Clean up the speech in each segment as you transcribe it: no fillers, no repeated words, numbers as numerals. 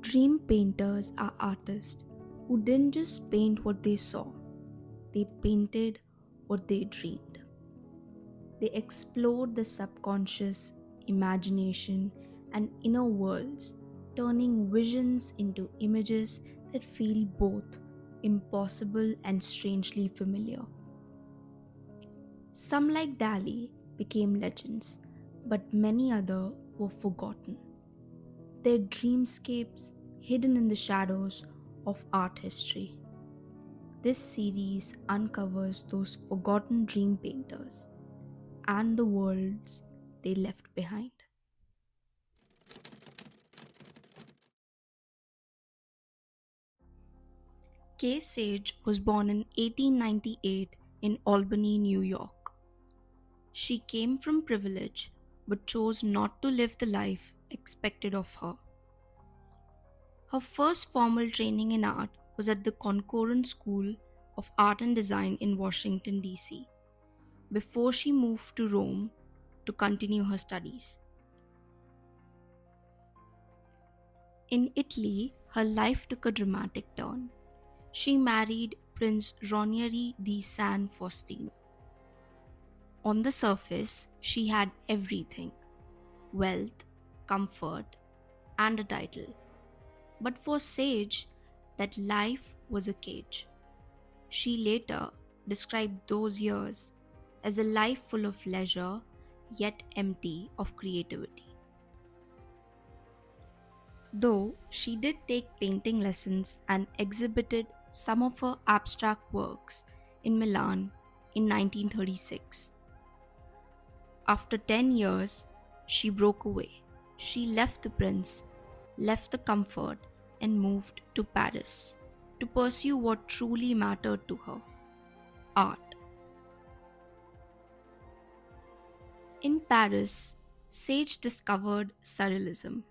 Dream painters are artists who didn't just paint what they saw, they painted what they dreamed. They explored the subconscious, imagination, and inner worlds, turning visions into images that feel both impossible and strangely familiar. Some, like Dalí, became legends, but many others were forgotten. Their dreamscapes hidden in the shadows of art history. This series uncovers those forgotten dream painters and the worlds they left behind. Kay Sage was born in 1898 in Albany, New York. She came from privilege but chose not to live the life expected of her. Her first formal training in art was at the Corcoran School of Art and Design in Washington, D.C., before she moved to Rome to continue her studies. In Italy, her life took a dramatic turn. She married Prince Ranieri di San Faustino. On the surface, she had everything: wealth, comfort, and a title. But for Sage, that life was a cage. She later described those years as a life full of leisure, yet empty of creativity. Though she did take painting lessons and exhibited some of her abstract works in Milan in 1936. After 10 years, she broke away. She left the prince, left the comfort, and moved to Paris to pursue what truly mattered to her: art. In Paris, Sage discovered surrealism.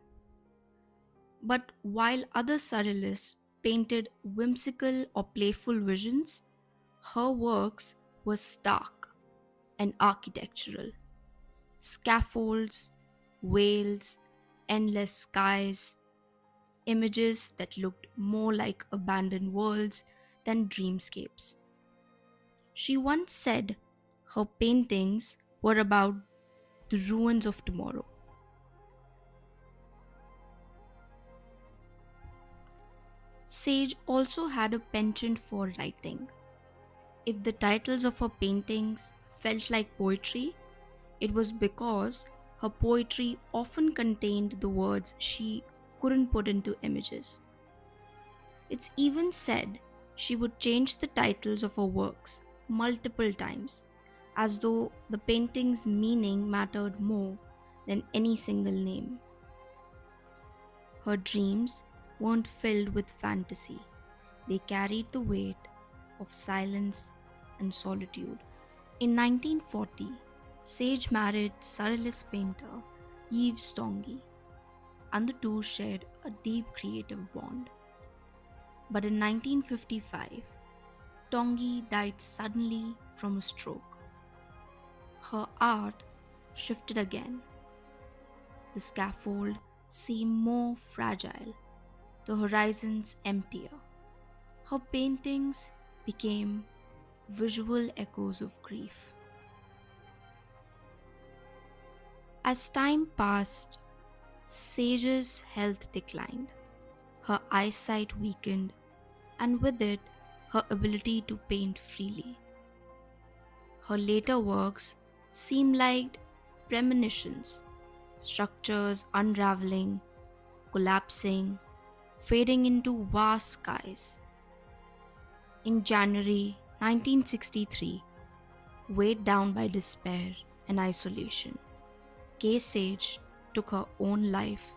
But while other surrealists painted whimsical or playful visions, her works were stark and architectural. Scaffolds, veils, endless skies, images that looked more like abandoned worlds than dreamscapes. She once said her paintings were about the ruins of tomorrow. Sage also had a penchant for writing. If the titles of her paintings felt like poetry, it was because her poetry often contained the words she couldn't put into images. It's even said she would change the titles of her works multiple times, as though the painting's meaning mattered more than any single name. Her dreams weren't filled with fantasy, they carried the weight of silence and solitude. In 1940, Sage married surrealist painter Yves Tanguy, and the two shared a deep creative bond. But in 1955, Tanguy died suddenly from a stroke. Her art shifted again. The scaffold seemed more fragile, the horizons emptier. Her paintings became visual echoes of grief. As time passed, Sage's health declined. Her eyesight weakened, and with it, her ability to paint freely. Her later works seem like premonitions, structures unraveling, collapsing, fading into vast skies. In January 1963, weighed down by despair and isolation, Kay Sage took her own life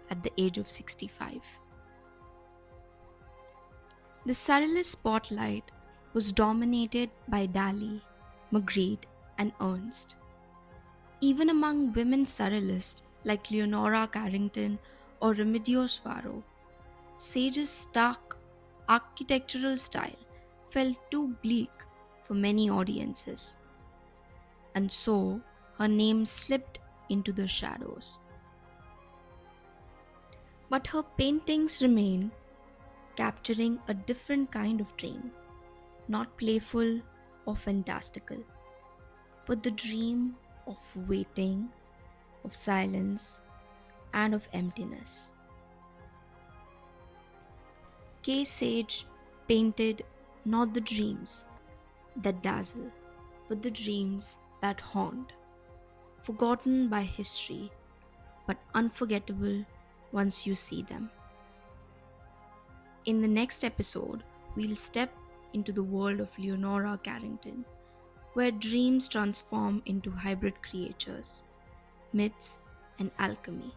at the age of 65. The surrealist spotlight was dominated by Dalí, Magritte, and Ernst. Even among women surrealists like Leonora Carrington or Remedios Varo, Sage's stark architectural style felt too bleak for many audiences, and so her name slipped into the shadows. But her paintings remain, capturing a different kind of dream, not playful or fantastical, but the dream of waiting, of silence, and of emptiness. Kay Sage painted not the dreams that dazzle, but the dreams that haunt, forgotten by history, but unforgettable once you see them. In the next episode, we'll step into the world of Leonora Carrington, where dreams transform into hybrid creatures, myths, and alchemy.